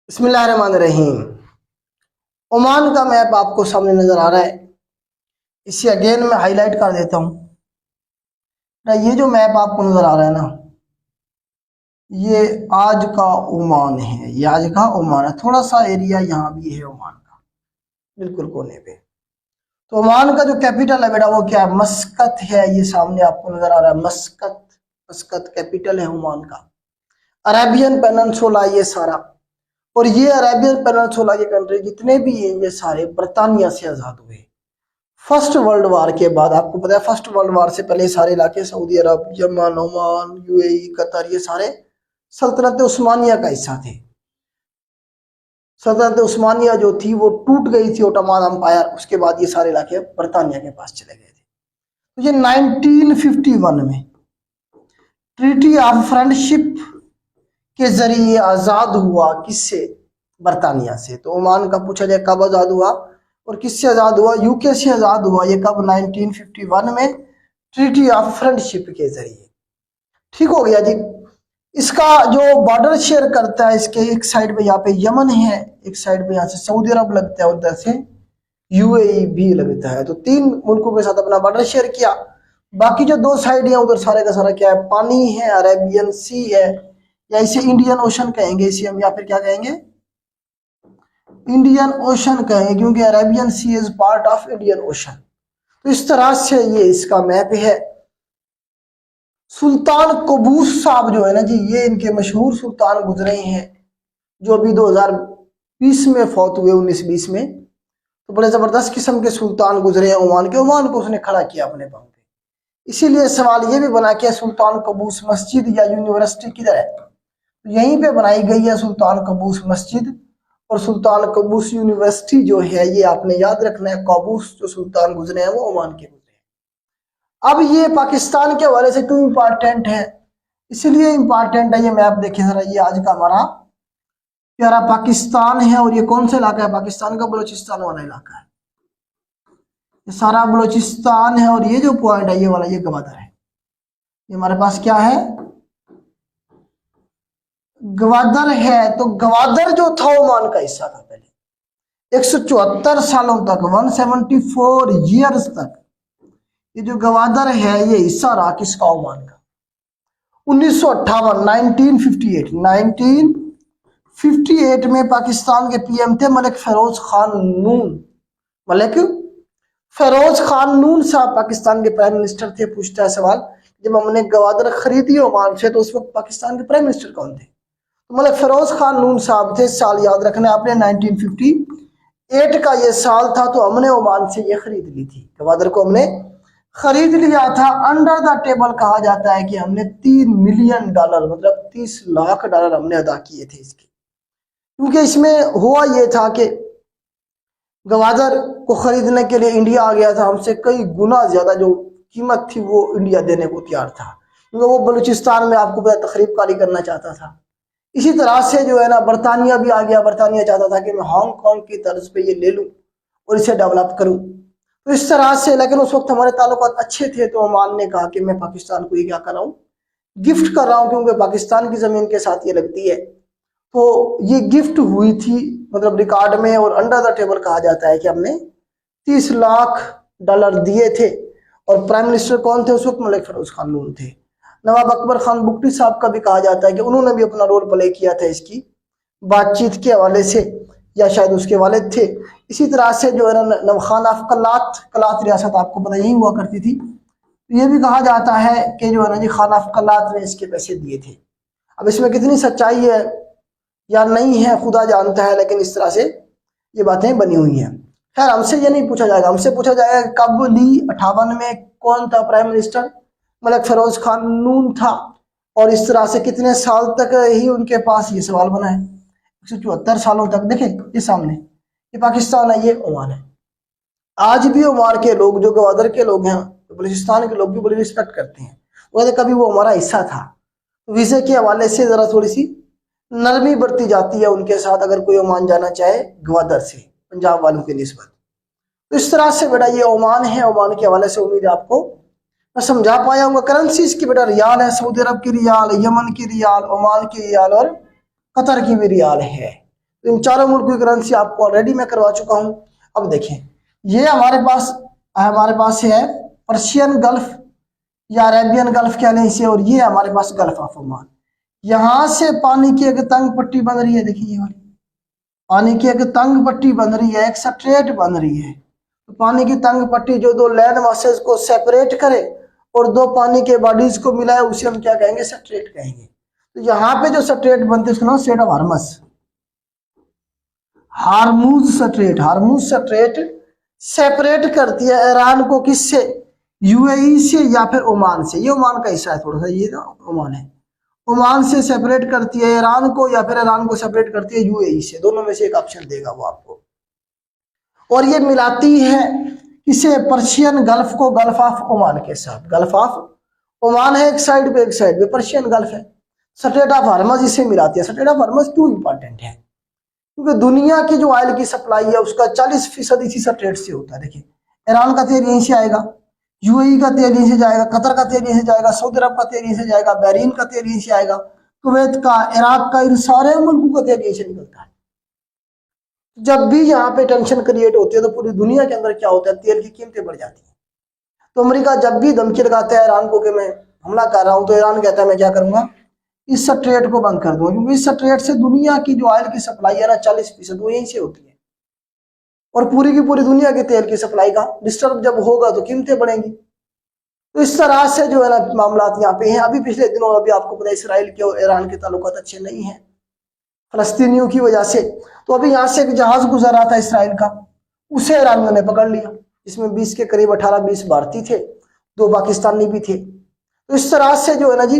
बिस्मिल्लाहिर्रहमानिर्रहीम। ओमान का मैप आपको सामने नजर आ रहा है। इसे अगेन मैं हाईलाइट कर देता हूँ ना। ये जो मैप आपको नजर आ रहा है ना, ये आज का ओमान है। ये आज का ओमान है। थोड़ा सा एरिया यहाँ भी है ओमान का, बिल्कुल कोने पे। तो ओमान का जो कैपिटल है बेटा वो क्या है? मस्कत है। ये सामने आपको नजर आ रहा है मस्कत। मस्कत कैपिटल है ओमान का। अरेबियन पेनिनसुला ये सारा, और ये अरेबियन पेनिनसुला के कंट्री जितने भी हैं ये सारे बरतानिया से आजाद हुए फर्स्ट वर्ल्ड वार के बाद। आपको पता है फर्स्ट वर्ल्ड वार से पहले सारे इलाके सऊदी अरब, यमन, ओमान, यूएई, कतर ये सारे सल्तनत उस्मानिया का हिस्सा थे। सल्तनत उस्मानिया जो थी वो टूट गई थी, ओटोमान अंपायर। उसके बाद ये सारे इलाके बरतानिया के पास चले गए थे। तो ये 1951 में ट्रीटी ऑफ फ्रेंडशिप के जरिए आजाद हुआ। किससे? बरतानिया से। तो ओमान का पूछा जाए कब आजाद हुआ और किससे आजाद हुआ? यूके से आजाद हुआ। ये कब? 1951 में ट्रीटी ऑफ फ्रेंडशिप के जरिए। ठीक हो गया जी। इसका जो बॉर्डर शेयर करता है, इसके एक साइड पे यहाँ पे यमन है, एक साइड पे यहाँ से सऊदी अरब लगता है, उधर से यूएई भी लगता है। तो तीन मुल्कों के साथ अपना बॉर्डर शेयर किया। बाकी जो दो साइड है उधर सारे का सारा क्या है? पानी है, अरेबियन सी है, या इसे इंडियन ओशन कहेंगे, इसे हम या फिर क्या कहेंगे? इंडियन ओशन कहेंगे, क्योंकि Arabian Sea is part of Indian Ocean. तो इस तरह से ये इसका मैप है। सुल्तान कबूस साहब जो है ना जी, ये इनके मशहूर सुल्तान गुजरे हैं जो अभी 2020 में फौत हुए, 1920 में। तो बड़े जबरदस्त किस्म के सुल्तान गुजरे हैं ओमान के। ओमान को उसने खड़ा किया अपने पांव पे। इसीलिए सवाल ये भी बना कि सुल्तान कबूस मस्जिद या यूनिवर्सिटी किधर है? यहीं पे बनाई गई है सुल्तान कबूस मस्जिद। और सुल्तान कबूस यूनिवर्सिटी जो है ये आपने याद रखना है। कबूस जो सुल्तान गुजरे हैं वो ओमान के गुजरे हैं। अब ये पाकिस्तान के हवाले से क्यों इंपॉर्टेंट है? इसलिए इंपॉर्टेंट है, ये मैप देखें जरा। ये आज का हमारा प्यारा पाकिस्तान है, और ये कौन सा इलाका है? पाकिस्तान का बलोचिस्तान वाला इलाका है। ये सारा बलोचिस्तान है, और ये जो पॉइंट है ये वाला, ये गवादर है। ये हमारे पास क्या है? गवादर है। तो गवादर जो था ओमान का हिस्सा था पहले 174 सालों तक, 174 ईयर्स तक। ये जो गवादर है ये हिस्सा रहा किसका? ओमान का। 1958 1958 में पाकिस्तान के पीएम थे मलिक फिरोज खान नून। मलिक फिरोज खान नून साहब पाकिस्तान के प्राइम मिनिस्टर थे। पूछता है सवाल, जब हमने गवादर खरीदी ओमान से तो उस वक्त पाकिस्तान के प्राइम मिनिस्टर कौन थे? तो मलिक फिरोज खान नून साहब थे। साल याद रखना आपने, 1958 का ये साल था। तो हमने ओमान से ये खरीद ली थी, गवादर को हमने खरीद लिया था। अंडर द टेबल कहा जाता है कि हमने $3 मिलियन मतलब 30 लाख डॉलर हमने अदा किए थे इसके। क्योंकि इसमें हुआ ये था कि गवादर को खरीदने के लिए इंडिया आ गया था। हमसे कई गुना ज्यादा जो कीमत थी वो इंडिया देने को तैयार था, क्योंकि वो बलूचिस्तान में आपको पता तखरीबकारी करना चाहता था। इसी तरह से जो है ना बरतानिया भी आ गया। बरतानिया चाहता था कि मैं हांगकांग की तर्ज पे ये ले लूं और इसे डेवलप करूं। तो इस तरह से, लेकिन उस वक्त हमारे ताल्लुकात अच्छे थे। तो ओमान ने कहा कि मैं पाकिस्तान को ये क्या कर रहा हूँ? गिफ्ट कर रहा हूँ, क्योंकि पाकिस्तान की जमीन के साथ ये लगती है। तो ये गिफ्ट हुई थी मतलब रिकॉर्ड में, और अंडर द टेबल कहा जाता है कि हमने 30 लाख डॉलर दिए थे। और प्राइम मिनिस्टर कौन थे उस वक्त? मलिक फिरोज खान नून थे। नवाब अकबर खान बुगटी साहब का भी कहा जाता है कि उन्होंने भी अपना रोल प्ले किया था इसकी बातचीत के हवाले से, या शायद उसके वालिद थे। इसी तरह से जो है ना खान ऑफ कलात रियासत आपको पता यही हुआ करती थी। तो ये भी कहा जाता है कि जो है ना जी खान ऑफ कलात ने इसके पैसे दिए थे। अब इसमें कितनी सच्चाई है या नहीं है खुदा जानता है, लेकिन इस तरह से ये बातें बनी हुई हैं। खैर हमसे ये नहीं पूछा जाएगा। हमसे पूछा जाएगा कब ली 58 में कौन था प्राइम मिनिस्टर? मलिक फिरोज खान नून था। और इस तरह से कितने साल तक ही उनके पास? ये सवाल बना है 174 सालों तक। देखें ये सामने, ये पाकिस्तान है, ये ओमान है। आज भी ओमान के लोग जो गवादर के लोग हैं, बलूचिस्तान के लोग भी बड़ी रिस्पेक्ट करते हैं। वो कहते कभी वो हमारा हिस्सा था। वीजे के हवाले से जरा थोड़ी सी नरमी बरती जाती है उनके साथ, अगर कोई ओमान जाना चाहे गवादर से, पंजाब वालों के निस्बत। तो इस तरह से बेटा ये ओमान है। ओमान के हवाले से उम्मीद आपको मैं समझा पाया हूँ। करेंसी इसकी बेटा रियाल है, सऊदी अरब की रियाल, यमन की रियाल, ओमान की रियाल और कतर की भी रियाल है। तो इन चारों मुल्कों की करेंसी आपको ऑलरेडी मैं करवा चुका हूं। अब देखें, ये हमारे पास है पर्शियन गल्फ या अरेबियन गल्फ कह लें इसे, और ये हमारे पास गल्फ ऑफ ओमान। यहां से पानी की एक तंग पट्टी बन रही है, देखिए ये वाली पानी की एक तंग पट्टी बन रही है, एक स्ट्रेट बन रही है। तो पानी की तंग पट्टी जो दो लैंड मासेस को सेपरेट करे और दो पानी के बॉडीज को मिलाए, उसे हम क्या कहेंगे? स्ट्रेट कहेंगे। तो यहाँ पे जो स्ट्रेट बनते हैं उसका नाम strait of Hormuz, Hormuz strait separate करती है ईरान को किससे? यूएई से या फिर ओमान से। ये ओमान का हिस्सा है थोड़ा सा, ये ओमान है। ओमान से सेपरेट करती है ईरान को या फिर ईरान को सेपरेट करती है यूएई से, दोनों में से एक ऑप्शन देगा वो आपको। और ये मिलाती है किसे? पर्शियन गल्फ को गल्फ ऑफ ओमान के साथ। गल्फ ऑफ ओमान है एक साइड पे पर्शियन गल्फ है। स्ट्रेट ऑफ हार्मज इसे मिलाती है। स्ट्रेट ऑफ हार्मज क्यों इंपॉर्टेंट है? क्योंकि दुनिया की जो ऑयल की सप्लाई है उसका 40% इसी स्ट्रेट से होता है। देखिए, ईरान का तेल यहीं से आएगा, यूएई का तेल यहीं से जाएगा, कतर का तेल यहीं से जाएगा, सऊदी अरब का तेल यहीं से जाएगा, बहरीन का तेल यहीं से आएगा, कुवैत का, इराक का, इन सारे मुल्कों का तेल यहीं से निकलता है। जब भी यहाँ पे टेंशन क्रिएट होती है तो पूरी दुनिया के अंदर क्या होता है? तेल की कीमतें बढ़ जाती है। तो अमेरिका जब भी धमकी लगाता है ईरान को कि मैं हमला कर रहा हूं, तो ईरान कहता है मैं क्या करूंगा? इस स्ट्रेट को बंद कर दूंगा, क्योंकि इस स्ट्रेट से दुनिया की जो ऑयल की सप्लाई है ना 40% वो यहीं से होती है। और पूरी की पूरी दुनिया के तेल की सप्लाई का डिस्टर्ब जब होगा तो कीमतें बढ़ेंगी। तो इस तरह से जो है ना मामला यहाँ पे हैं। अभी पिछले दिनों अभी आपको पता है इसराइल के और ईरान के ताल्लुकात अच्छे नहीं है फलस्तीनियों की वजह से। तो अभी यहाँ से एक जहाज गुजर रहा था इसराइल का, उसे ईरानियों ने पकड़ लिया। इसमें 20 के करीब 18-20 भारतीय थे, 2 पाकिस्तानी भी थे। तो इस तरह से जो है ना जी,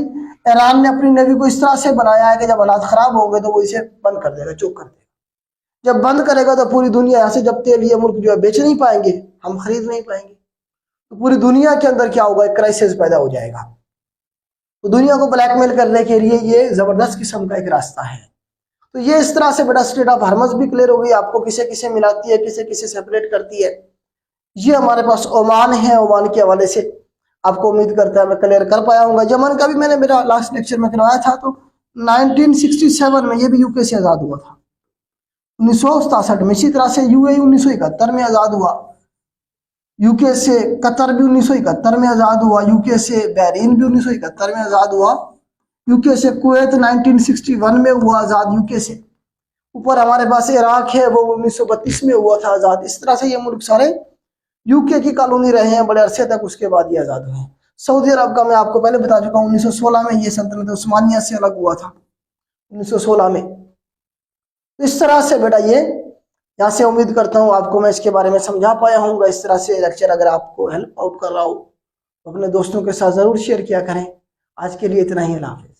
ईरान ने अपनी नेवी को इस तरह से बनाया है कि जब हालात खराब हो गए तो वो इसे बंद कर देगा, चुप कर देगा। जब बंद करेगा तो पूरी दुनिया यहाँ से जब तेल ये मुल्क जो है बेच नहीं पाएंगे, हम खरीद नहीं पाएंगे, तो पूरी दुनिया के अंदर क्या होगा? एक क्राइसिस पैदा हो जाएगा। तो दुनिया को ब्लैकमेल करने के लिए ये जबरदस्त किस्म का एक रास्ता है। तो ये इस तरह से बेटा स्ट्रेट ऑफ हार्मज भी क्लियर हो गई आपको, किसे किसे मिलाती है, किसे किसे सेपरेट करती है। ये हमारे पास ओमान है, ओमान के हवाले से आपको उम्मीद करता है मैं क्लियर कर पाया हूँ। यमन का भी मैंने मेरा लास्ट लेक्चर में करवाया था। तो 1967 में ये भी यूके से आज़ाद हुआ था, 1967 में। इसी तरह से यूएई 1971 में आज़ाद हुआ, यूके से कतर भी 1971 में आज़ाद हुआ, यूके से बहरीन भी 1971 में आज़ाद हुआ, यूके से कुवैत 1961 में हुआ आज़ाद यूके से। ऊपर हमारे पास इराक है, वो 1932 में हुआ था आज़ाद। इस तरह से ये मुल्क सारे यूके की कॉलोनी रहे हैं बड़े अरसे तक, उसके बाद ये आज़ाद हुए। सऊदी अरब का मैं आपको पहले बता चुका हूँ, 1916 में ये सल्तनत उस्मानिया से अलग हुआ था, 1916 में। तो इस तरह से बेटा ये यहाँ से उम्मीद करता हूँ आपको मैं इसके बारे में समझा पाया हूँ। इस तरह से लेक्चर अगर आपको हेल्प आउट कर रहा हो तो अपने दोस्तों के साथ ज़रूर शेयर किया करें। आज के लिए इतना ही, अल्लाह हाफ़िज़।